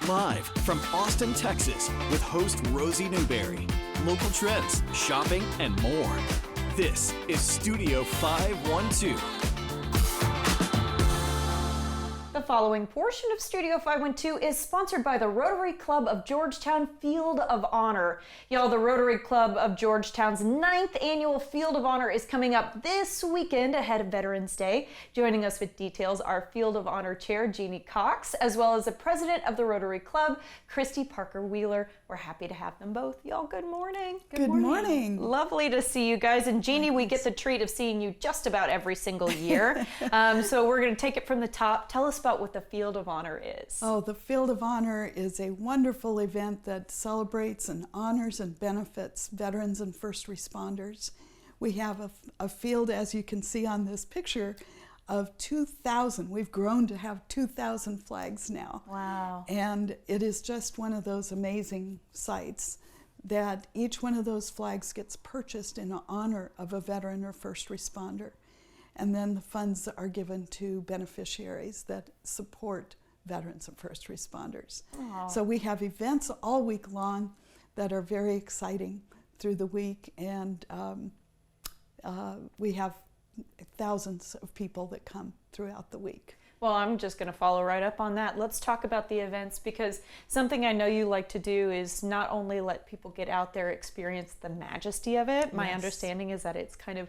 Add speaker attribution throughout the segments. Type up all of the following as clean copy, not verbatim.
Speaker 1: Live from Austin, Texas, with host Rosie Newberry. Local trends, shopping, and more. This is Studio 512.
Speaker 2: The following portion of Studio 512 is sponsored by the Rotary Club of Georgetown Field of Honor. Y'all, the Rotary Club of Georgetown's 9th annual Field of Honor is coming up this weekend ahead of Veterans Day. Joining us with details are Field of Honor Chair Jeannie Cox, as well as the President of the Rotary Club, Christy Parker Wheeler. We're happy to have them both. Y'all, good morning.
Speaker 3: Good morning.
Speaker 2: Lovely to see you guys. And Jeannie, we get the treat of seeing you just about every single year. So we're going to take it from the top. Tell us about what the Field of Honor is.
Speaker 3: Oh, the Field of Honor is a wonderful event that celebrates and honors and benefits veterans and first responders. We have a field, as you can see on this picture, of 2,000. We've grown to have 2,000 flags now.
Speaker 2: Wow.
Speaker 3: And it is just one of those amazing sights that each one of those flags gets purchased in honor of a veteran or first responder. And then the funds are given to beneficiaries that support veterans and first responders.
Speaker 2: Aww.
Speaker 3: So we have events all week long that are very exciting through the week, and we have thousands of people that come throughout the week.
Speaker 2: Well, I'm just going to follow right up on that. Let's talk about the events, because something I know you like to do is not only let people get out there, experience the majesty of it. My understanding is that it's kind of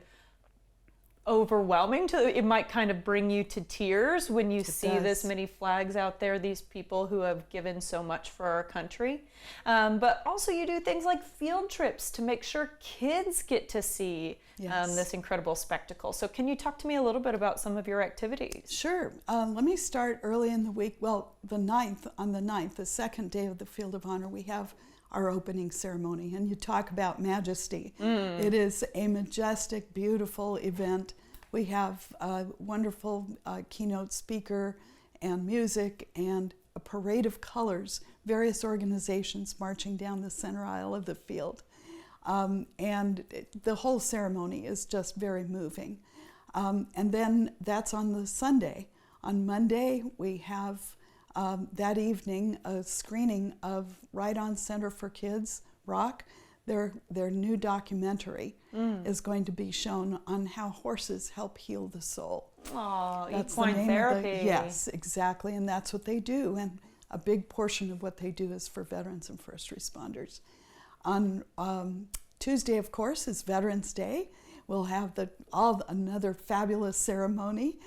Speaker 2: overwhelming. It might kind of bring you to tears when you see this many flags out there, these people who have given so much for our country. But also you do things like field trips to make sure kids get to see this incredible spectacle. So can you talk to me a little bit about some of your activities?
Speaker 3: Sure. Let me start early in the week. Well, on the 9th, the second day of the Field of Honor, we have our opening ceremony, and you talk about majesty. It is a majestic, beautiful event. We have a wonderful keynote speaker and music and a parade of colors, various organizations marching down the center aisle of the field. And the whole ceremony is just very moving. And then that's on the Sunday. On Monday, we have that evening a screening of Right On Center for Kids, ROC. Their new documentary is going to be shown on how horses help heal the soul.
Speaker 2: Oh,
Speaker 3: that's
Speaker 2: equine
Speaker 3: the name
Speaker 2: therapy.
Speaker 3: Yes, exactly, and that's what they do. And a big portion of what they do is for veterans and first responders. On Tuesday, of course, is Veterans Day. We'll have another fabulous ceremony,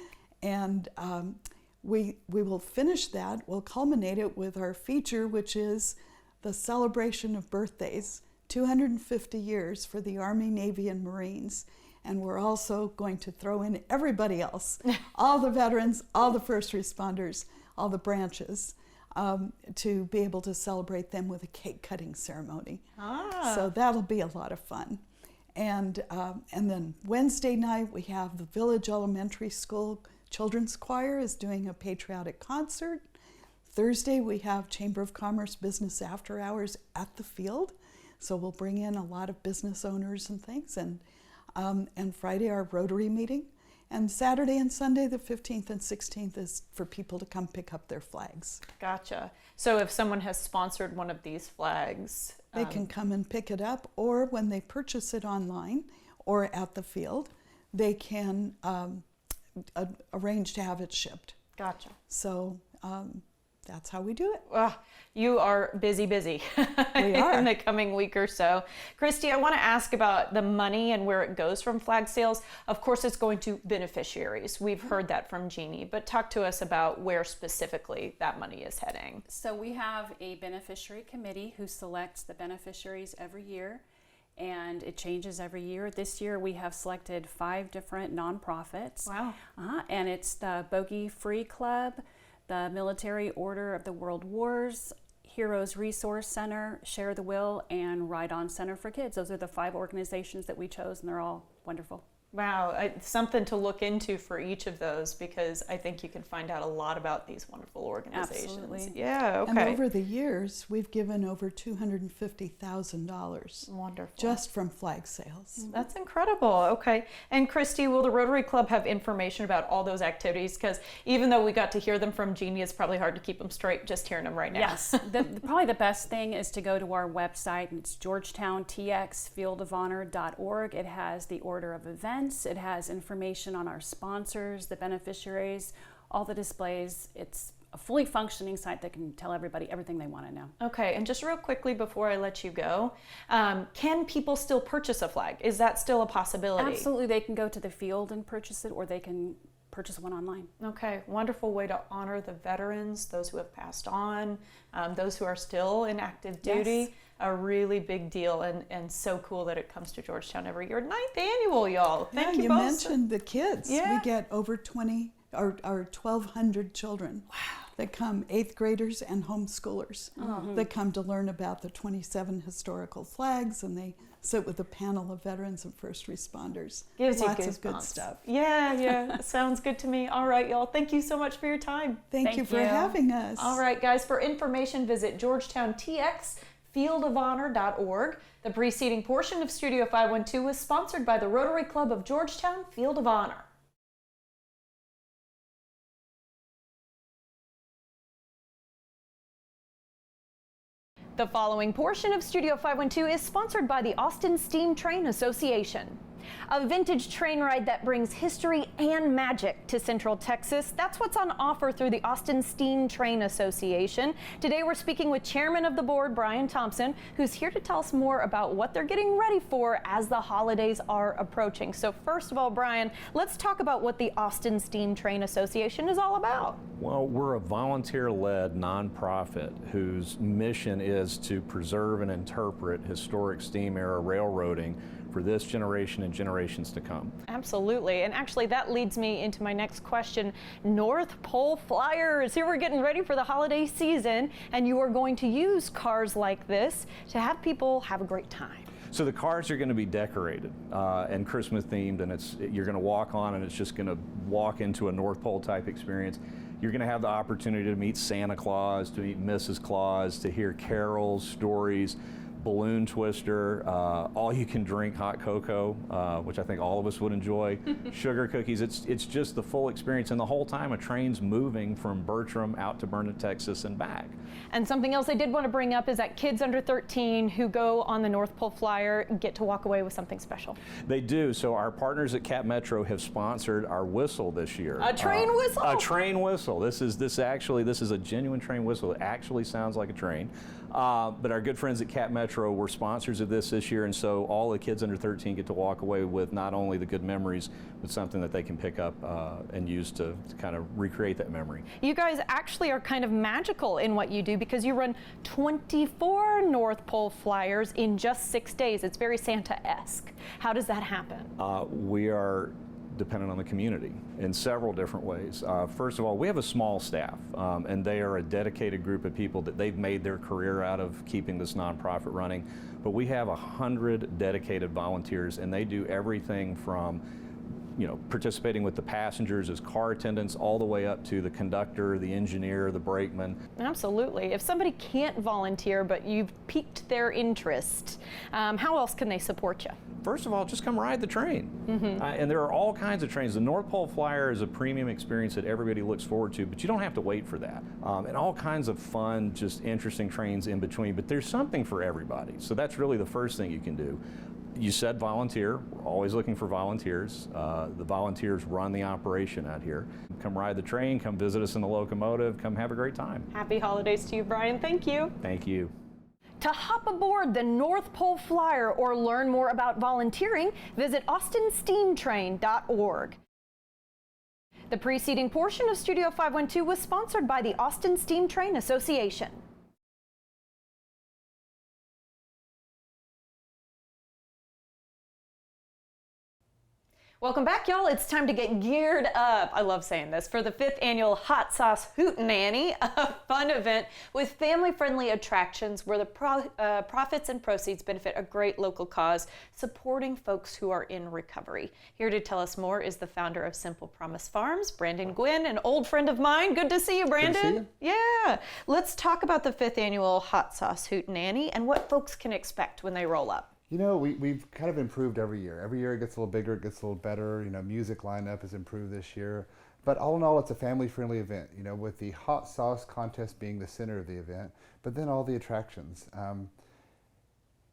Speaker 3: and we will finish that. We'll culminate it with our feature, which is the celebration of birthdays, 250 years for the Army, Navy, and Marines. And we're also going to throw in everybody else, all the veterans, all the first responders, all the branches, to be able to celebrate them with a cake cutting ceremony. So that'll be a lot of fun. And then Wednesday night, we have the Village Elementary School Children's Choir is doing a patriotic concert. Thursday, we have Chamber of Commerce Business After Hours at the field. So we'll bring in a lot of business owners and things. And Friday, our Rotary meeting. And Saturday and Sunday, the 15th and 16th, is for people to come pick up their flags.
Speaker 2: Gotcha. So if someone has sponsored one of these flags,
Speaker 3: they can come and pick it up, or when they purchase it online or at the field, they can arrange to have it shipped.
Speaker 2: Gotcha.
Speaker 3: So that's how we do it.
Speaker 2: You are busy
Speaker 3: We are.
Speaker 2: in the coming week or so. Christy, I want to ask about the money and where it goes from flag sales. Of course, it's going to beneficiaries. We've heard that from Jeannie, but talk to us about where specifically that money is heading.
Speaker 4: So we have a beneficiary committee who selects the beneficiaries every year, and it changes every year. This year we have selected 5 different nonprofits.
Speaker 2: Wow.
Speaker 4: And it's the Bogey Free Club, the Military Order of the World Wars, Heroes Resource Center, Share the Will, and Right On Center for Kids. Those are the 5 organizations that we chose, and they're all wonderful.
Speaker 2: Wow, something to look into for each of those, because I think you can find out a lot about these wonderful organizations.
Speaker 4: Absolutely.
Speaker 2: Yeah, okay.
Speaker 3: And over the years, we've given over $250,000.
Speaker 2: Wonderful.
Speaker 3: Just from flag sales.
Speaker 2: That's incredible. Okay. And Christy, will the Rotary Club have information about all those activities? Because even though we got to hear them from Jeannie, it's probably hard to keep them straight just hearing them right now.
Speaker 4: Yes. Probably the best thing is to go to our website. It's GeorgetownTXFieldofHonor.org. It has the order of events. It has information on our sponsors, the beneficiaries, all the displays. It's a fully functioning site that can tell everybody everything they want to know.
Speaker 2: Okay, and just real quickly before I let you go, can people still purchase a flag? Is that still a possibility?
Speaker 4: Absolutely. They can go to the field and purchase it, or they can purchase one online.
Speaker 2: Okay, wonderful way to honor the veterans, those who have passed on, those who are still in active duty.
Speaker 4: Yes.
Speaker 2: A really big deal, and so cool that it comes to Georgetown every year. 9th annual, y'all. Thank you
Speaker 3: you
Speaker 2: both.
Speaker 3: mentioned the kids.
Speaker 2: Yeah.
Speaker 3: We get over 1,200 children that come, 8th graders and homeschoolers that come to learn about the 27 historical flags, and they sit with a panel of veterans and first responders.
Speaker 2: Gives you
Speaker 3: Lots of good
Speaker 2: goosebumps.
Speaker 3: stuff.
Speaker 2: Yeah, sounds good to me. All right, y'all. Thank you so much for your time.
Speaker 3: Thank you for having us.
Speaker 2: All right, guys. For information, visit GeorgetownTXFieldofHonor.org. The preceding portion of Studio 512 was sponsored by the Rotary Club of Georgetown Field of Honor. The following portion of Studio 512 is sponsored by the Austin Steam Train Association. A vintage train ride that brings history and magic to Central Texas. That's what's on offer through the Austin Steam Train Association. Today we're speaking with Chairman of the Board, Brian Thompson, who's here to tell us more about what they're getting ready for as the holidays are approaching. So first of all, Brian, let's talk about what the Austin Steam Train Association is all about.
Speaker 5: Well, we're a volunteer-led nonprofit whose mission is to preserve and interpret historic steam-era railroading for this generation and generations to come.
Speaker 2: Absolutely, and actually that leads me into my next question. North Pole Flyers, here we're getting ready for the holiday season, and you are going to use cars like this to have people have a great time.
Speaker 5: So the cars are going to be decorated and Christmas themed, and you're going to walk on and it's just going to walk into a North Pole type experience. You're going to have the opportunity to meet Santa Claus, to meet Mrs. Claus, to hear carols, stories, balloon twister, all you can drink hot cocoa, which I think all of us would enjoy, sugar cookies. It's just the full experience, and the whole time a train's moving from Bertram out to Burnett, Texas and back.
Speaker 2: And something else I did want to bring up is that kids under 13 who go on the North Pole Flyer get to walk away with something special.
Speaker 5: They do. So our partners at Cap Metro have sponsored our whistle this year.
Speaker 2: A train whistle?
Speaker 5: A train whistle. This is a genuine train whistle. It actually sounds like a train. But our good friends at Cap Metro were sponsors of this year, and so all the kids under 13 get to walk away with not only the good memories, but something that they can pick up and use to kind of recreate that memory.
Speaker 2: You guys actually are kind of magical in what you do, because you run 24 North Pole Flyers in just 6 days. It's very Santa-esque. How does that happen?
Speaker 5: We are dependent on the community in several different ways. First of all, we have a small staff, and they are a dedicated group of people that they've made their career out of keeping this nonprofit running. But we have 100 dedicated volunteers, and they do everything from participating with the passengers as car attendants all the way up to the conductor, the engineer, the brakeman.
Speaker 2: Absolutely. If somebody can't volunteer but you've piqued their interest, how else can they support you?
Speaker 5: First of all, just come ride the train. And there are all kinds of trains. The North Pole Flyer is a premium experience that everybody looks forward to, but you don't have to wait for that. And all kinds of fun, just interesting trains in between, but there's something for everybody. So that's really the first thing you can do. You said volunteer. We're always looking for volunteers. The volunteers run the operation out here. Come ride the train, come visit us in the locomotive, come have a great time.
Speaker 2: Happy holidays to you, Brian. Thank you.
Speaker 5: Thank you.
Speaker 2: To hop aboard the North Pole Flyer or learn more about volunteering, visit austinsteamtrain.org. The preceding portion of Studio 512 was sponsored by the Austin Steam Train Association. Welcome back, y'all. It's time to get geared up. I love saying this. For the 5th annual Hot Sauce Hootenanny, a fun event with family-friendly attractions where the profits and proceeds benefit a great local cause, supporting folks who are in recovery. Here to tell us more is the founder of Simple Promise Farms, Brandon Gwynn, an old friend of mine. Good to see you, Brandon.
Speaker 6: Good to see you.
Speaker 2: Yeah. Let's talk about the 5th annual Hot Sauce Hootenanny and what folks can expect when they roll up.
Speaker 6: You know, we've kind of improved every year. Every year it gets a little bigger, it gets a little better. You know, music lineup has improved this year. But all in all, it's a family-friendly event, you know, with the hot sauce contest being the center of the event, but then all the attractions.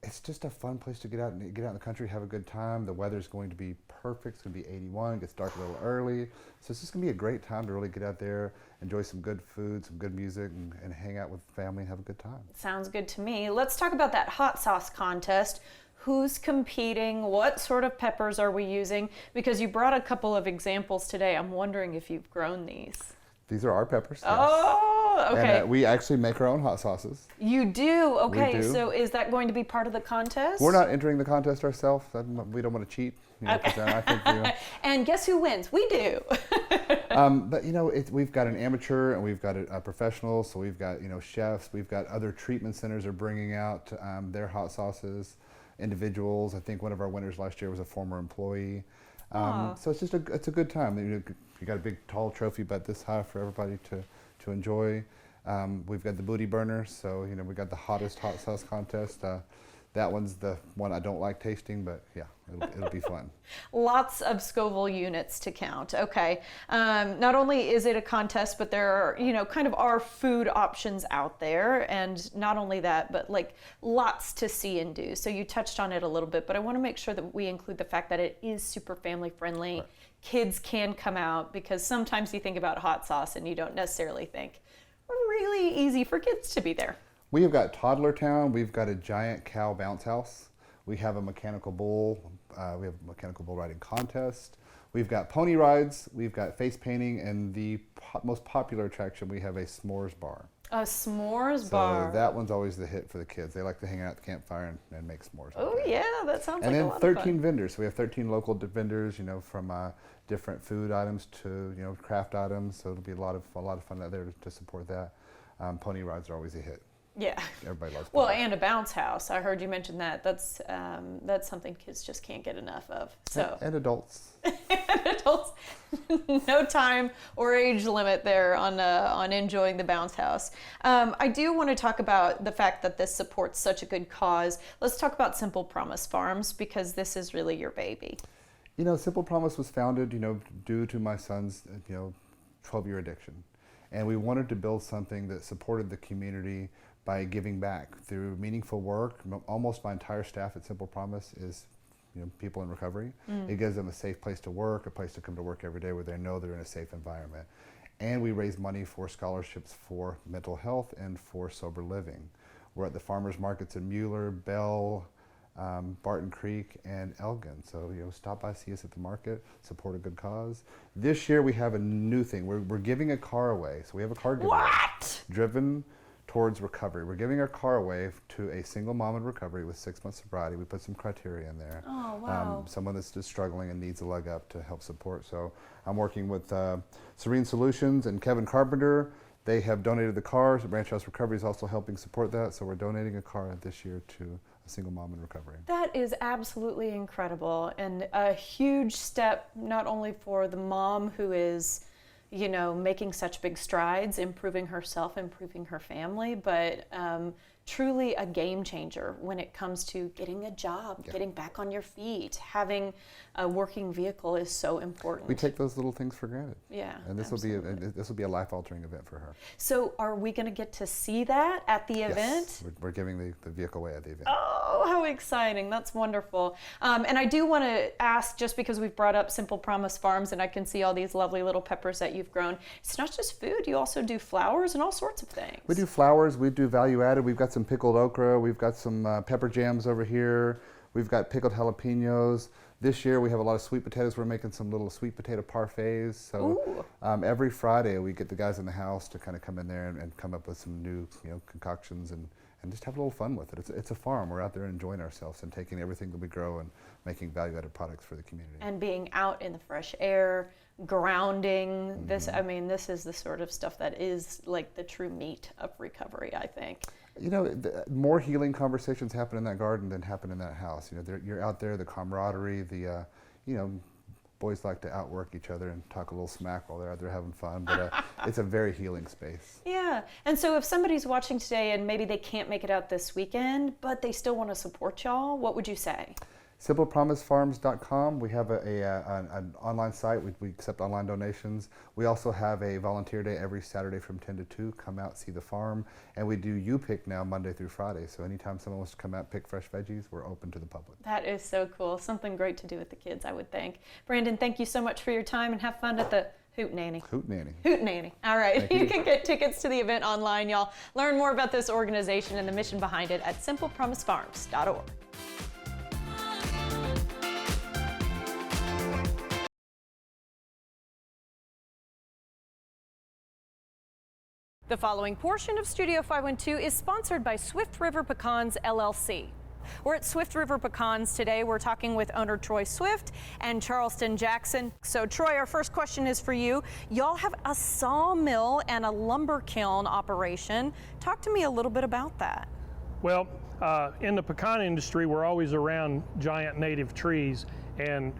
Speaker 6: It's just a fun place to get out in the country, have a good time. The weather's going to be perfect. It's going to be 81, it gets dark a little early. So it's just going to be a great time to really get out there, enjoy some good food, some good music, and hang out with family and have a good time.
Speaker 2: Sounds good to me. Let's talk about that hot sauce contest. Who's competing? What sort of peppers are we using? Because you brought a couple of examples today. I'm wondering if you've grown these.
Speaker 6: These are our peppers. Yes.
Speaker 2: Oh, okay.
Speaker 6: And we actually make our own hot sauces.
Speaker 2: You do? Okay,
Speaker 6: We do.
Speaker 2: so is that going to be part of the contest?
Speaker 6: We're not entering the contest ourselves. We don't want to cheat. You know,
Speaker 2: Okay.
Speaker 6: 'cause I think, you know,
Speaker 2: And guess who wins? We do.
Speaker 6: but you know, we've got an amateur and we've got a professional. So we've got, you know, chefs. We've got other treatment centers are bringing out their hot sauces. Individuals. I think one of our winners last year was a former employee. So it's just it's a good time. You got a big tall trophy about this high for everybody to enjoy. We've got the booty burner. So you know, we got the hottest hot sauce contest. That one's the one I don't like tasting, but yeah, it'll be fun.
Speaker 2: Lots of Scoville units to count. Okay. Not only is it a contest, but there are, you know, kind of our food options out there. And not only that, but like lots to see and do. So you touched on it a little bit, but I want to make sure that we include the fact that it is super family friendly. Right. Kids can come out because sometimes you think about hot sauce and you don't necessarily think really easy for kids to be there.
Speaker 6: We have got Toddler Town. We've got a giant cow bounce house. We have a mechanical bull. We have a mechanical bull riding contest. We've got pony rides. We've got face painting, and the most popular attraction, we have a s'mores bar.
Speaker 2: A s'mores bar.
Speaker 6: So that one's always the hit for the kids. They like to hang out at the campfire and make s'mores.
Speaker 2: Oh yeah, that sounds
Speaker 6: and
Speaker 2: like a
Speaker 6: then
Speaker 2: lot
Speaker 6: 13
Speaker 2: of fun.
Speaker 6: vendors. So we have 13 local vendors, you know, from different food items to, you know, craft items. So it'll be a lot of fun out there to support that. Pony rides are always a hit.
Speaker 2: Yeah.
Speaker 6: Everybody loves
Speaker 2: Well,
Speaker 6: pony.
Speaker 2: and a bounce house. I heard you mention that. That's something kids just can't get enough of. So
Speaker 6: And adults.
Speaker 2: adults, no time or age limit there on enjoying the bounce house. I do want to talk about the fact that this supports such a good cause. Let's talk about Simple Promise Farms because this is really your baby.
Speaker 6: You know, Simple Promise was founded, you know, due to my son's, you know, 12-year addiction. And we wanted to build something that supported the community by giving back through meaningful work. Almost my entire staff at Simple Promise is, you know, people in recovery. It gives them a safe place to work, a place to come to work every day where they know they're in a safe environment. And we raise money for scholarships for mental health and for sober living. We're at the farmers markets in Mueller, Bell, Barton Creek, and Elgin. So, you know, stop by, see us at the market, support a good cause. This year we have a new thing. We're giving a car away. So we have a car giveaway.
Speaker 2: What?
Speaker 6: Driven towards recovery. We're giving our car away to a single mom in recovery with 6 months sobriety. We put some criteria in there.
Speaker 2: Oh, wow.
Speaker 6: Someone that's just struggling and needs a leg up to help support. So I'm working with Serene Solutions and Kevin Carpenter. They have donated the car. Ranch House Recovery is also helping support that. So we're donating a car this year to a single mom in recovery.
Speaker 2: That is absolutely incredible and a huge step not only for the mom who is, you know, making such big strides, improving herself, improving her family, but truly a game changer when it comes to getting a job, getting back on your feet, having a working vehicle is so important.
Speaker 6: We take those little things for granted.
Speaker 2: Yeah,
Speaker 6: And this will be a life-altering event for her.
Speaker 2: So are we going to get to see that at the event?
Speaker 6: Yes, we're giving the vehicle away at the event.
Speaker 2: Oh, how exciting. That's wonderful. And I do want to ask, just because we've brought up Simple Promise Farms and I can see all these lovely little peppers that you've grown, it's not just food, you also do flowers and all sorts of things.
Speaker 6: We do flowers, we do value added. We've got some pickled okra, we've got some pepper jams over here. We've got pickled jalapenos. This year we have a lot of sweet potatoes. We're making some little sweet potato parfaits. So every Friday we get the guys in the house to kind of come in there and come up with some new concoctions and just have a little fun with it. It's a farm. We're out there enjoying ourselves and taking everything that we grow and making value-added products for the community.
Speaker 2: And being out in the fresh air, grounding, this is the sort of stuff that is like the true meat of recovery, I think.
Speaker 6: More healing conversations happen in that garden than happen in that house. You're out there, the camaraderie, boys like to outwork each other and talk a little smack while they're out there having fun, but it's a very healing space.
Speaker 2: Yeah, and so if somebody's watching today and maybe they can't make it out this weekend, but they still want to support y'all, what would you say?
Speaker 6: SimplePromiseFarms.com. We have an online site. We accept online donations. We also have a volunteer day every Saturday from 10 to 2. Come out, see the farm. And we do U-Pick now Monday through Friday. So anytime someone wants to come out, pick fresh veggies, we're open to the public.
Speaker 2: That is so cool. Something great to do with the kids, I would think. Brandon, thank you so much for your time and have fun at the Hootenanny.
Speaker 6: Hootenanny.
Speaker 2: Hootenanny. All right.
Speaker 6: Thank you.
Speaker 2: You can get tickets to the event online, y'all. Learn more about this organization and the mission behind it at simplepromisefarms.org. The following portion of Studio 512 is sponsored by Swift River Pecans, LLC. We're at Swift River Pecans today. We're talking with owner Troy Swift and Charleston Jackson. So Troy, our first question is for you. Y'all have a sawmill and a lumber kiln operation. Talk to me a little bit about that.
Speaker 7: Well, in the pecan industry, we're always around giant native trees, and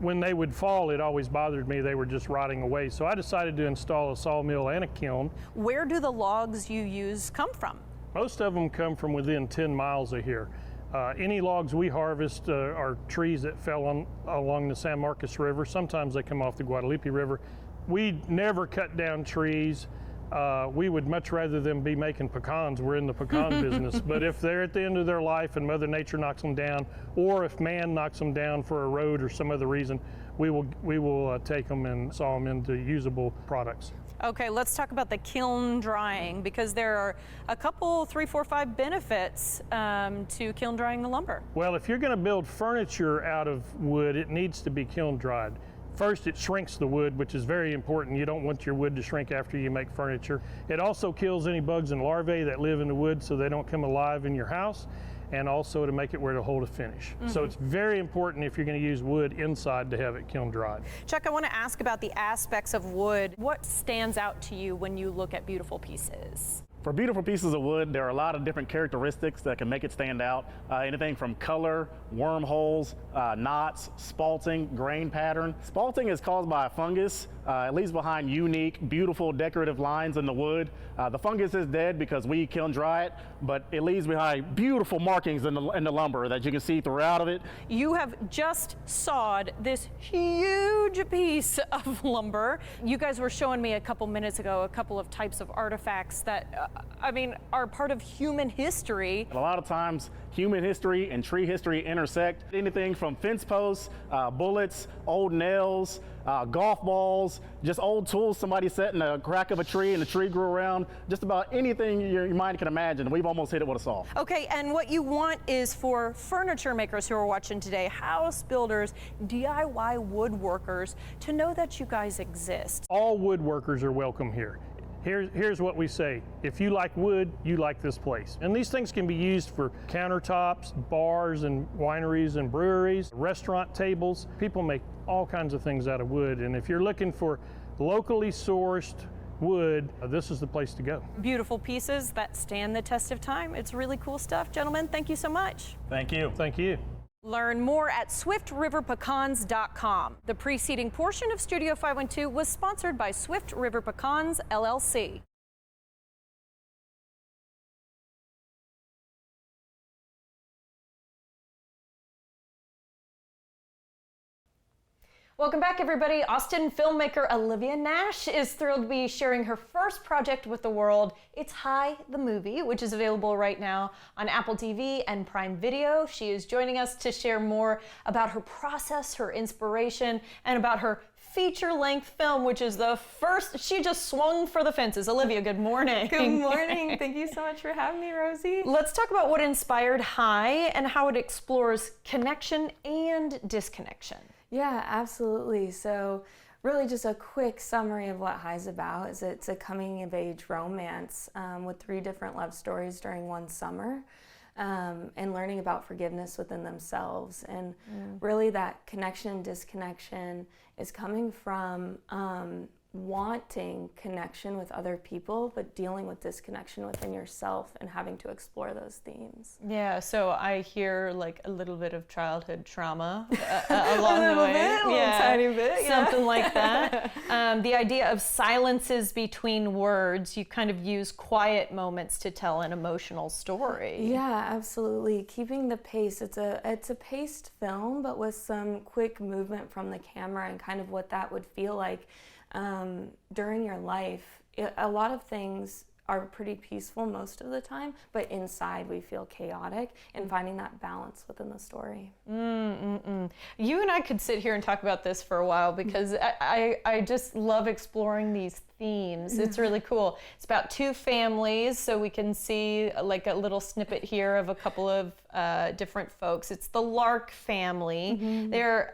Speaker 7: when they would fall, it always bothered me. They were just rotting away. So I decided to install a sawmill and a kiln.
Speaker 2: Where do the logs you use come from?
Speaker 7: Most of them come from within 10 miles of here. Any logs we harvest are trees that fell along the San Marcos River. Sometimes they come off the Guadalupe River. We never cut down trees. We would much rather them be making pecans. We're in the pecan business. But if they're at the end of their life and Mother Nature knocks them down, or if man knocks them down for a road or some other reason, we will take them and saw them into usable products.
Speaker 2: Okay, let's talk about the kiln drying, because there are a couple, 3, 4, 5 benefits to kiln drying the lumber.
Speaker 7: Well, if you're going to build furniture out of wood, it needs to be kiln dried. First, it shrinks the wood, which is very important. You don't want your wood to shrink after you make furniture. It also kills any bugs and larvae that live in the wood so they don't come alive in your house, and also to make it where to hold a finish. So it's very important if you're going to use wood inside to have it kiln dried.
Speaker 2: Chuck, I want to ask about the aspects of wood. What stands out to you when you look at beautiful pieces?
Speaker 8: For beautiful pieces of wood, there are a lot of different characteristics that can make it stand out. Anything from color, wormholes, knots, spalting, grain pattern. Spalting is caused by a fungus. It leaves behind unique, beautiful, decorative lines in the wood. The fungus is dead because we kiln dry it, but it leaves behind beautiful markings in the lumber that you can see throughout of it.
Speaker 2: You have just sawed this huge piece of lumber. You guys were showing me a couple minutes ago a couple of types of artifacts that are part of human history.
Speaker 8: A lot of times, human history and tree history intersect. Anything from fence posts, bullets, old nails, golf balls, just old tools somebody set in the crack of a tree and the tree grew around. Just about anything your mind can imagine, we've almost hit it with a saw.
Speaker 2: Okay, and what you want is for furniture makers who are watching today, house builders, DIY woodworkers, to know that you guys exist.
Speaker 7: All woodworkers are welcome here. Here's what we say. If you like wood, you like this place. And these things can be used for countertops, bars and wineries and breweries, restaurant tables. People make all kinds of things out of wood. And if you're looking for locally sourced wood, this is the place to go.
Speaker 2: Beautiful pieces that stand the test of time. It's really cool stuff. Gentlemen, thank you so much.
Speaker 8: Thank you.
Speaker 7: Thank you.
Speaker 2: Learn more at swiftriverpecans.com. The preceding portion of Studio 512 was sponsored by Swift River Pecans, LLC. Welcome back, everybody. Austin filmmaker Olivia Nash is thrilled to be sharing her first project with the world. It's Hi, the Movie, which is available right now on Apple TV and Prime Video. She is joining us to share more about her process, her inspiration, and about her feature-length film, which is the first. She just swung for the fences. Olivia, good morning.
Speaker 9: Good morning. Thank you so much for having me, Rosie.
Speaker 2: Let's talk about what inspired High and how it explores connection and disconnection.
Speaker 9: Yeah, absolutely. So really just a quick summary of what High's about is it's a coming-of-age romance with 3 different love stories during one summer. And learning about forgiveness within themselves. And really that connection and disconnection is coming from wanting connection with other people, but dealing with disconnection within yourself and having to explore those themes.
Speaker 2: Yeah, so I hear like a little bit of childhood trauma along the way.
Speaker 9: A little tiny bit, yeah.
Speaker 2: Something like that. The idea of silences between words, you kind of use quiet moments to tell an emotional story.
Speaker 9: Yeah, absolutely. Keeping the pace. It's a paced film, but with some quick movement from the camera and kind of what that would feel like during your life. A lot of things are pretty peaceful most of the time, but inside we feel chaotic, and finding that balance within the story.
Speaker 2: You and I could sit here and talk about this for a while because I just love exploring these themes. It's really cool. It's about 2 families, so we can see like a little snippet here of a couple of different folks. It's the Lark family. They're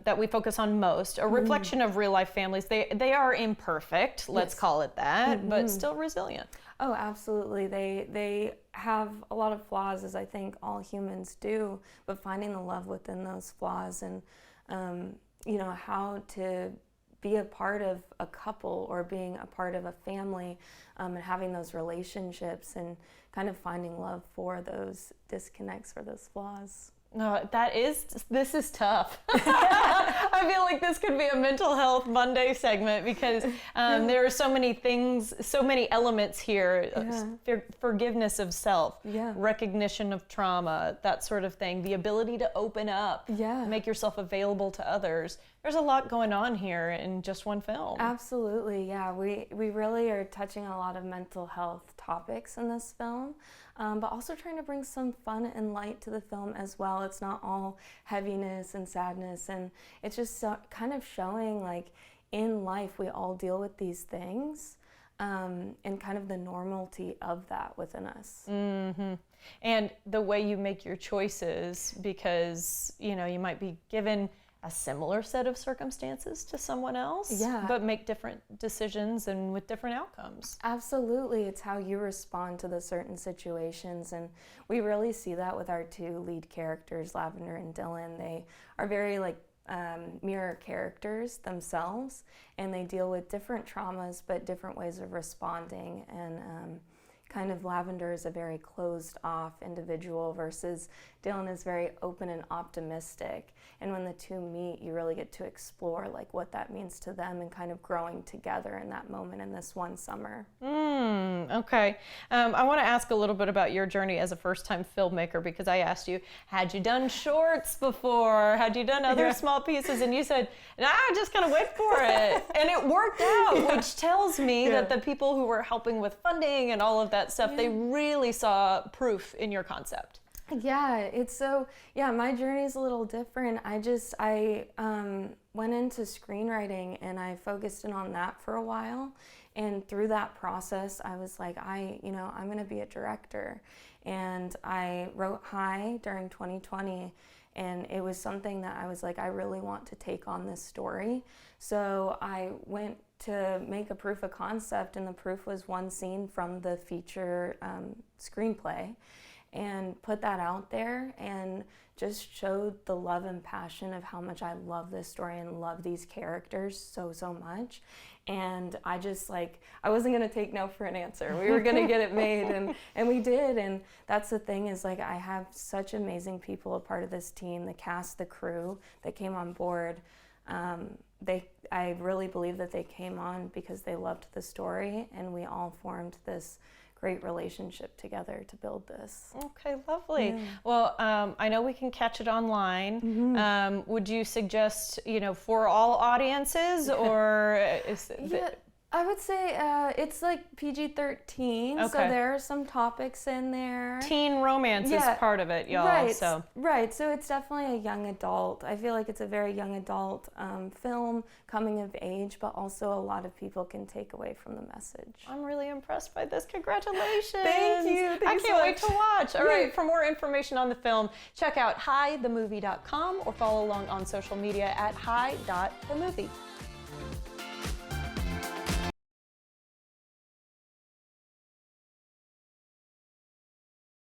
Speaker 2: that we focus on most, a reflection of real life families. They are imperfect, let's call it that, but still resilient.
Speaker 9: Oh, absolutely. They have a lot of flaws, as I think all humans do, but finding the love within those flaws and how to be a part of a couple or being a part of a family and having those relationships and kind of finding love for those disconnects, for those flaws.
Speaker 2: No, this is tough. I feel like this could be a mental health Monday segment because there are so many things, so many elements here. Forgiveness of self, recognition of trauma, that sort of thing. The ability to open up, make yourself available to others. There's a lot going on here in just one film.
Speaker 9: Absolutely, yeah. We really are touching a lot of mental health topics in this film, but also trying to bring some fun and light to the film as well. It's not all heaviness and sadness, and it's just kind of showing like in life we all deal with these things and kind of the normality of that within us.
Speaker 2: And the way you make your choices, because you might be given a similar set of circumstances to someone else, but make different decisions and with different outcomes.
Speaker 9: Absolutely. It's how you respond to the certain situations, and we really see that with our 2 lead characters, Lavender and Dylan. They are very mirror characters themselves, and they deal with different traumas but different ways of responding. And kind of Lavender is a very closed off individual versus Dylan is very open and optimistic. And when the 2 meet, you really get to explore like what that means to them and kind of growing together in that moment in this one summer.
Speaker 2: Okay. I want to ask a little bit about your journey as a first-time filmmaker, because I asked you, had you done shorts before? Had you done other small pieces? And you said, nah, just kind of went for it. And it worked out, which tells me that the people who were helping with funding and all of that stuff, they really saw proof in your concept.
Speaker 9: Yeah, my journey is a little different. I went into screenwriting and I focused in on that for a while. And through that process, I was like, I'm going to be a director. And I wrote High during 2020. And it was something that I was like, I really want to take on this story. So I went to make a proof of concept, and the proof was one scene from the feature screenplay, and put that out there and just showed the love and passion of how much I love this story and love these characters so much. And I just I wasn't gonna take no for an answer. We were gonna get it made, and we did. And that's the thing is I have such amazing people a part of this team, the cast, the crew that came on board. I really believe that they came on because they loved the story, and we all formed this great relationship together to build this.
Speaker 2: Okay, lovely. Well, I know we can catch it online. Would you suggest, for all audiences, or is it?
Speaker 9: I would say it's like PG-13, so
Speaker 2: Okay.
Speaker 9: there are some topics in there.
Speaker 2: Teen romance is part of it, y'all.
Speaker 9: Right,
Speaker 2: So
Speaker 9: so it's definitely a young adult. I feel like it's a very young adult film, coming of age, but also a lot of people can take away from the message.
Speaker 2: I'm really impressed by this. Congratulations.
Speaker 9: Thank you.
Speaker 2: I
Speaker 9: Thanks
Speaker 2: can't
Speaker 9: so
Speaker 2: wait to watch. All
Speaker 9: Yeah.
Speaker 2: right, for more information on the film, check out hithemovie.com or follow along on social media at hi.themovie.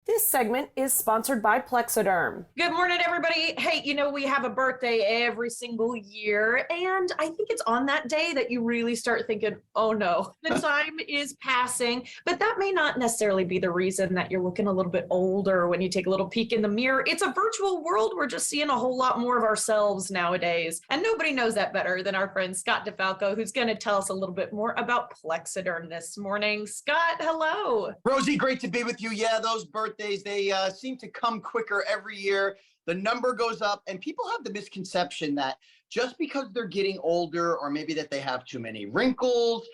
Speaker 2: This segment is sponsored by Plexiderm.
Speaker 10: Good morning, everybody. Hey, you know, we have a birthday every single year, and I think it's on that day that you really start thinking, oh no, the time is passing. But that may not necessarily be the reason that you're looking a little bit older when you take a little peek in the mirror. It's a virtual world. We're just seeing a whole lot more of ourselves nowadays. And nobody knows that better than our friend Scott DeFalco, who's going to tell us a little bit more about Plexiderm this morning. Scott, hello.
Speaker 11: Rosie, great to be with you. Yeah, those birthdays, they seem to come quicker every year. The number goes up, and people have the misconception that just because they're getting older, or maybe that they have too many wrinkles,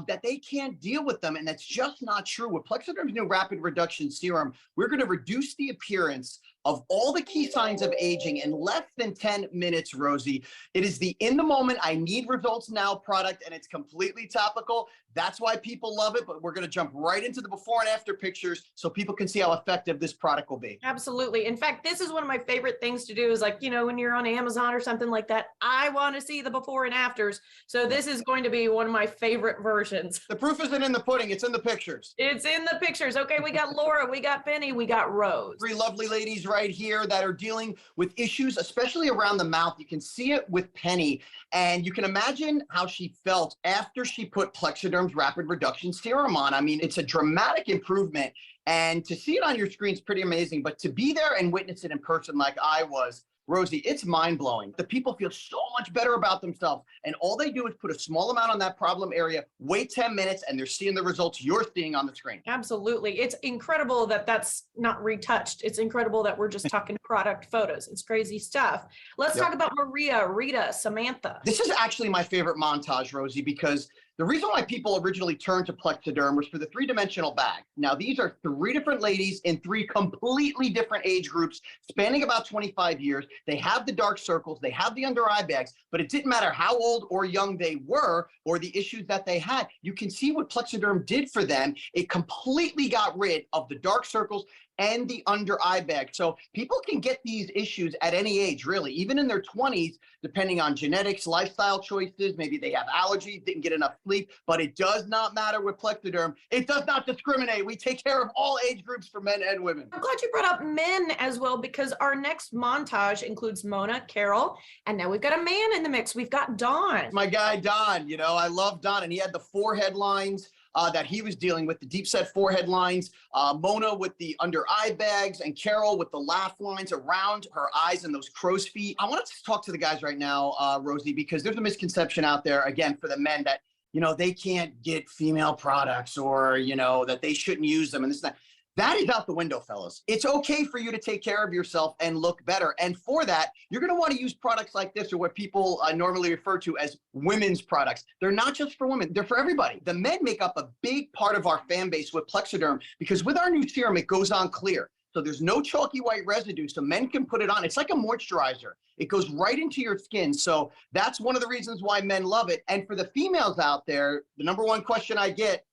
Speaker 11: that they can't deal with them, and that's just not true. With Plexiderm's new rapid reduction serum, we're going to reduce the appearance of all the key signs of aging in less than 10 minutes, Rosie. It is the in the moment, I need results now product, and it's completely topical. That's why people love it, but we're going to jump right into the before and after pictures so people can see how effective this product will be.
Speaker 10: Absolutely. In fact, this is one of my favorite things to do is, like, you know, when you're on Amazon or something like that, I want to see the before and afters. So this is going to be one of my favorite versions.
Speaker 11: The proof isn't in the pudding, it's in the pictures.
Speaker 10: It's in the pictures. Okay, we got Laura, we got Penny, we got Rose.
Speaker 11: Three lovely ladies right here that are dealing with issues, especially around the mouth. You can see it with Penny, and you can imagine how she felt after she put Plexiderm's rapid reduction serum on. I mean, it's a dramatic improvement, and to see it on your screen is pretty amazing, but to be there and witness it in person like I was, Rosie, it's mind-blowing. The people feel so much better about themselves, and all they do is put a small amount on that problem area, wait 10 minutes, and they're seeing the results you're seeing on the screen.
Speaker 10: Absolutely. It's incredible that that's not retouched. It's incredible that we're just talking product photos. It's crazy stuff. Let's talk about Maria, Rita, Samantha.
Speaker 11: This is actually my favorite montage, Rosie, because the reason why people originally turned to Plexiderm was for the three-dimensional bag. Now, these are three different ladies in three completely different age groups, spanning about 25 years. They have the dark circles, they have the under-eye bags, but it didn't matter how old or young they were or the issues that they had. You can see what Plexiderm did for them. It completely got rid of the dark circles and the under eye bag. So people can get these issues at any age, really, even in their 20s, depending on genetics, lifestyle choices. Maybe they have allergies, didn't get enough sleep, but it does not matter with Plexiderm. It does not discriminate. We take care of all age groups for men and women.
Speaker 10: I'm glad you brought up men as well, because our next montage includes Mona, Carol, and now we've got a man in the mix. We've got Don.
Speaker 11: My guy, Don, you know, I love Don, and he had the forehead lines that he was dealing with, the deep set forehead lines, Mona with the under eye bags, and Carol with the laugh lines around her eyes and those crow's feet. I want to talk to the guys right now, Rosie, because there's a misconception out there, again, for the men that, you know, they can't get female products, or, you know, that they shouldn't use them and this and that. That is out the window, fellas. It's okay for you to take care of yourself and look better. And for that, you're going to want to use products like this, or what people normally refer to as women's products. They're not just for women, they're for everybody. The men make up a big part of our fan base with Plexiderm, because with our new serum, it goes on clear. So there's no chalky white residue, so men can put it on. It's like a moisturizer. It goes right into your skin. So that's one of the reasons why men love it. And for the females out there, the number one question I get,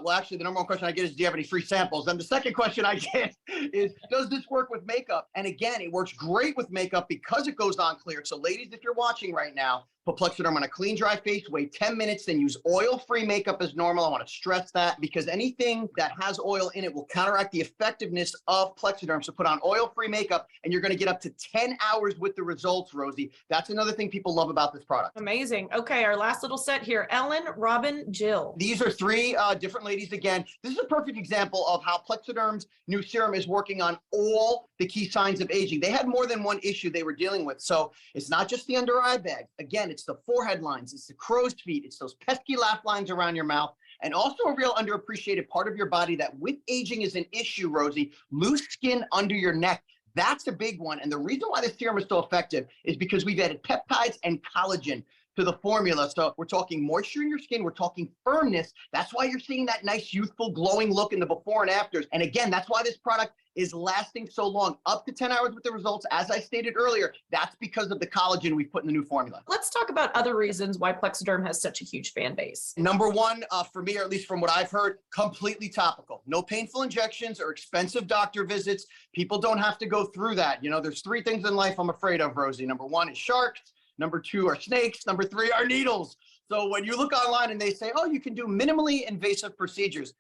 Speaker 11: well, actually, the number one question I get is, do you have any free samples? And the second question I get is, does this work with makeup? And again, it works great with makeup because it goes on clear. So ladies, if you're watching right now, put Plexiderm on a clean, dry face, wait 10 minutes, then use oil-free makeup as normal. I want to stress that, because anything that has oil in it will counteract the effectiveness of Plexiderm. So put on oil-free makeup, and you're going to get up to 10 hours with the results, Rosie. That's another thing people love about this product.
Speaker 10: Amazing. Okay, our last little set here, Ellen, Robin, Jill.
Speaker 11: These are three different ladies again. This is a perfect example of how Plexiderm's new serum is working on all the key signs of aging. They had more than one issue they were dealing with. So it's not just the under eye bag. Again, it's the forehead lines, it's the crow's feet, it's those pesky laugh lines around your mouth, and also a real underappreciated part of your body that with aging is an issue, Rosie, loose skin under your neck. That's a big one. And the reason why this serum is so effective is because we've added peptides and collagen to the formula. So we're talking moisture in your skin. We're talking firmness. That's why you're seeing that nice, youthful, glowing look in the before and afters. And again, that's why this product is lasting so long, up to 10 hours with the results. As I stated earlier, that's because of the collagen we put in the new formula.
Speaker 10: Let's talk about other reasons why Plexiderm has such a huge fan base.
Speaker 11: Number one, for me, or at least from what I've heard, completely topical. No painful injections or expensive doctor visits. People don't have to go through that. You know, there's three things in life I'm afraid of, Rosie. Number one is sharks. Number two are snakes. Number three are needles. So when you look online and they say, oh, you can do minimally invasive procedures.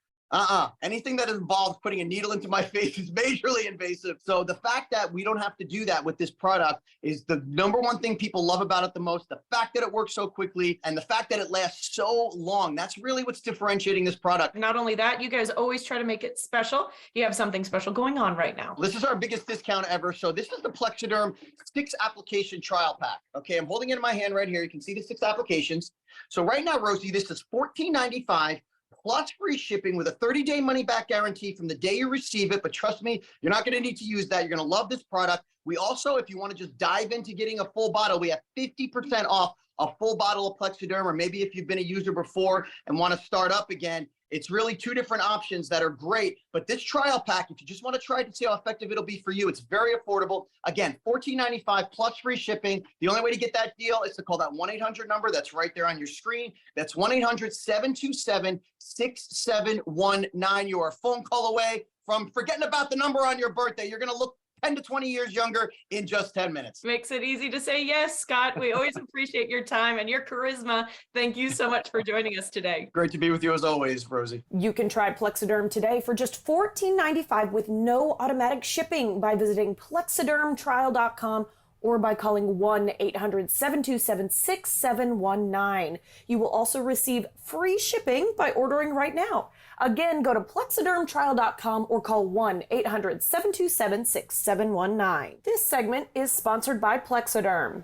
Speaker 11: Anything that involves putting a needle into my face is majorly invasive. So the fact that we don't have to do that with this product is the number one thing people love about it the most. The fact that it works so quickly and the fact that it lasts so long. That's really what's differentiating this product.
Speaker 10: Not only that, you guys always try to make it special. You have something special going on right now.
Speaker 11: This is our biggest discount ever. So this is the Plexiderm 6 application trial pack. Okay, I'm holding it in my hand right here. You can see the 6 applications. So right now, Rosie, this is $14.95. plus free shipping with a 30-day money-back guarantee from the day you receive it. But trust me, you're not going to need to use that. You're going to love this product. We also, if you want to just dive into getting a full bottle, we have 50% off a full bottle of Plexiderm, or maybe if you've been a user before and want to start up again. It's really 2 different options that are great. But this trial pack, if you just want to try to see how effective it'll be for you, it's very affordable. Again, $14.95 plus free shipping. The only way to get that deal is to call that 1-800 number that's right there on your screen. That's 1-800-727-6719. You are a phone call away from forgetting about the number on your birthday. You're going to look 10 to 20 years younger in just 10 minutes.
Speaker 10: Makes it easy to say yes, Scott. We always appreciate your time and your charisma. Thank you so much for joining us today.
Speaker 11: Great to be with you as always, Rosie.
Speaker 2: You can try Plexiderm today for just $14.95 with no automatic shipping by visiting plexidermtrial.com or by calling 1-800-727-6719. You will also receive free shipping by ordering right now. Again, go to plexidermtrial.com or call 1-800-727-6719. This segment is sponsored by Plexiderm.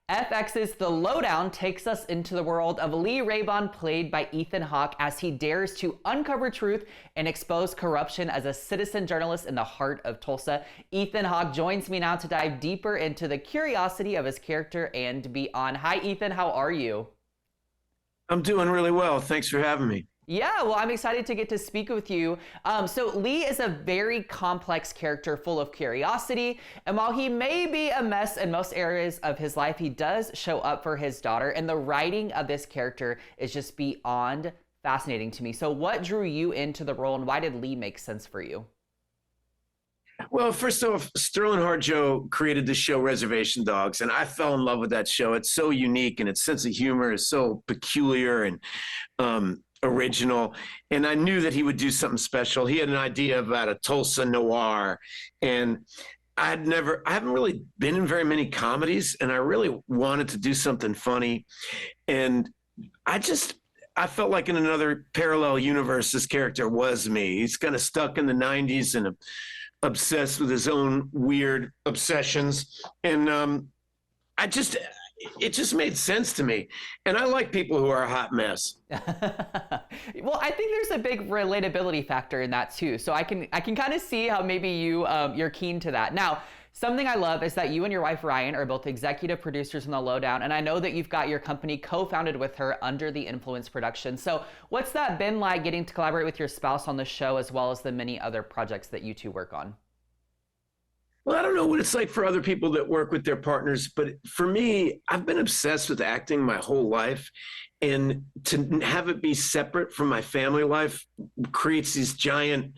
Speaker 2: FX's The Lowdown takes us into the world of Lee Raybon, played by Ethan Hawke, as he dares to uncover truth and expose corruption as a citizen journalist in the heart of Tulsa. Ethan Hawke joins me now to dive deeper into the curiosity of his character and beyond. Hi, Ethan. How are you?
Speaker 12: I'm doing really well. Thanks for having me.
Speaker 2: Yeah, well, I'm excited to get to speak with you. So Lee is a very complex character full of curiosity. And while he may be a mess in most areas of his life, he does show up for his daughter. And the writing of this character is just beyond fascinating to me. So what drew you into the role and why did Lee make sense for you?
Speaker 12: Well, first off, Sterling Harjo created the show Reservation Dogs, and I fell in love with that show. It's so unique, and its sense of humor is so peculiar and original. And I knew that he would do something special. He had an idea about a Tulsa noir, and I haven't really been in very many comedies, and I really wanted to do something funny. And I felt like in another parallel universe, this character was me. He's kind of stuck in the 90s and obsessed with his own weird obsessions. And it just made sense to me. And I like people who are a hot mess.
Speaker 2: Well, I think there's a big relatability factor in that too. So I can kind of see how maybe you're keen to that. Now, something I love is that you and your wife Ryan are both executive producers in The Lowdown, and I know that you've got your company co-founded with her, Under the Influence Production. So what's that been like, getting to collaborate with your spouse on the show as well as the many other projects that you two work on?
Speaker 12: Well, I don't know what it's like for other people that work with their partners, but for me, I've been obsessed with acting my whole life. And to have it be separate from my family life creates these giant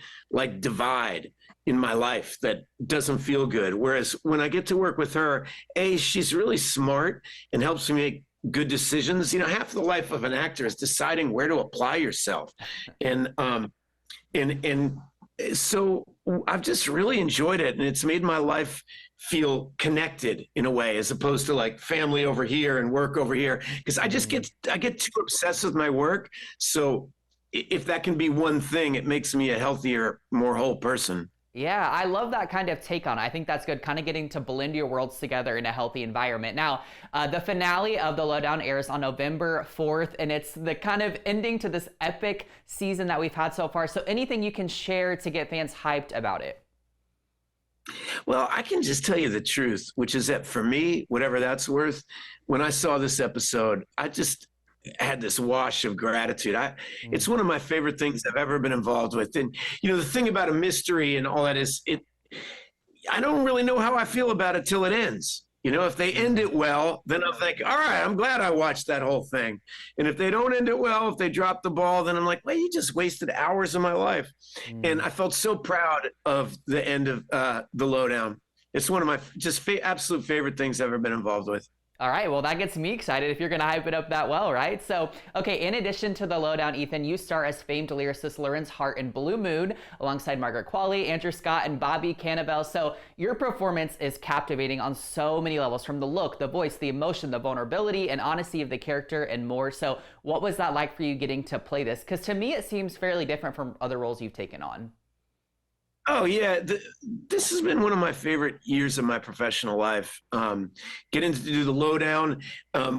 Speaker 12: divide in my life that doesn't feel good. Whereas when I get to work with her, she's really smart and helps me make good decisions. You know, half the life of an actor is deciding where to apply yourself. And so I've just really enjoyed it, and it's made my life feel connected in a way, as opposed to family over here and work over here, because I get too obsessed with my work. So if that can be one thing, it makes me a healthier, more whole person.
Speaker 2: Yeah, I love that kind of take on it. I think that's good, kind of getting to blend your worlds together in a healthy environment. Now, the finale of The Lowdown airs on November 4th, and it's the kind of ending to this epic season that we've had so far. So anything you can share to get fans hyped about it?
Speaker 12: Well, I can just tell you the truth, which is that for me, whatever that's worth, when I saw this episode, I just had this wash of gratitude. It's one of my favorite things I've ever been involved with. And, the thing about a mystery and all that is I don't really know how I feel about it till it ends. If they end it well, then I'm like, all right, I'm glad I watched that whole thing. And if they don't end it well, if they drop the ball, then I'm like, well, you just wasted hours of my life. And I felt so proud of the end of The Lowdown. It's one of my just absolute favorite things I've ever been involved with.
Speaker 13: All right, well, that gets me excited if you're going to hype it up that well, right? So, okay, in addition to The Lowdown, Ethan, you star as famed lyricist Lorenz Hart in Blue Moon alongside Margaret Qualley, Andrew Scott, and Bobby Cannavale. So your performance is captivating on so many levels, from the look, the voice, the emotion, the vulnerability, and honesty of the character, and more. So what was that like for you getting to play this? Because to me, it seems fairly different from other roles you've taken on.
Speaker 12: Oh yeah, this has been one of my favorite years of my professional life. Getting to do The Lowdown,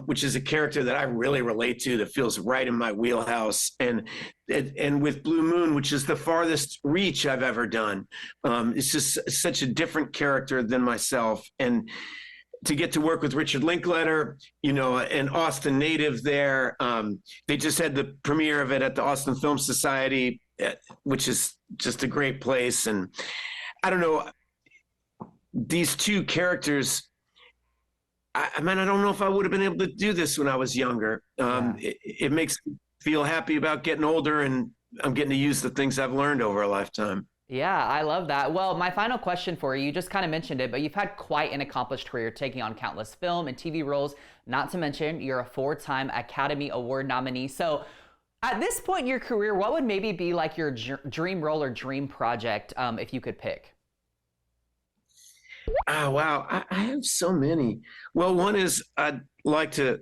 Speaker 12: which is a character that I really relate to, that feels right in my wheelhouse, and with Blue Moon, which is the farthest reach I've ever done. It's just such a different character than myself, and to get to work with Richard Linklater, an Austin native there. They just had the premiere of it at the Austin Film Society, which is just a great place. And I don't know, these two characters, I don't know if I would have been able to do this when I was younger. It makes me feel happy about getting older, and I'm getting to use the things I've learned over a lifetime.
Speaker 13: Yeah, I love that. Well, my final question for you, you just kind of mentioned it, but you've had quite an accomplished career taking on countless film and TV roles, not to mention you're a 4-time Academy Award nominee. So at this point in your career, what would maybe be like your dream role or dream project if you could pick?
Speaker 12: Oh, wow. I have so many. Well, one is I'd like to,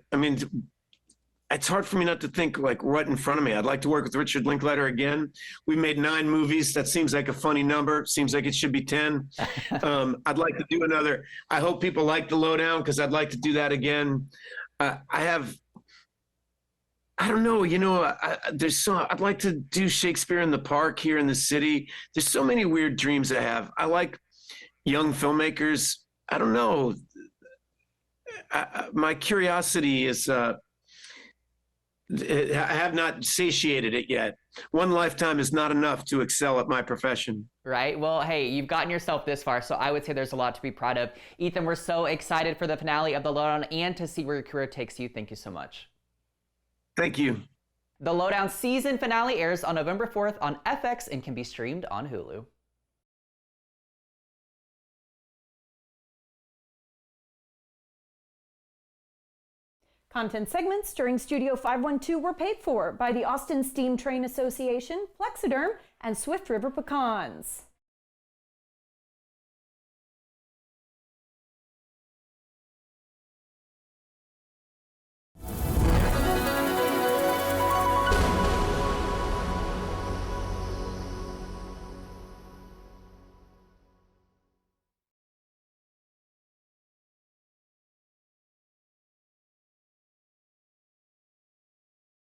Speaker 12: it's hard for me not to think like right in front of me. I'd like to work with Richard Linklater again. We made 9 movies. That seems like a funny number. Seems like it should be 10. I'd like to do another. I hope people like The Lowdown, because I'd like to do that again. I don't know, I'd like to do Shakespeare in the Park here in the city. There's so many weird dreams I have. I like young filmmakers. I don't know. My curiosity is, I have not satiated it yet. One lifetime is not enough to excel at my profession.
Speaker 13: Right. Well, hey, you've gotten yourself this far, so I would say there's a lot to be proud of. Ethan, we're so excited for the finale of The Lowdown and to see where your career takes you. Thank you so much.
Speaker 12: Thank you.
Speaker 13: The Lowdown season finale airs on November 4th on FX and can be streamed on Hulu.
Speaker 2: Content segments during Studio 512 were paid for by the Austin Steam Train Association, Plexiderm, and Swift River Pecans.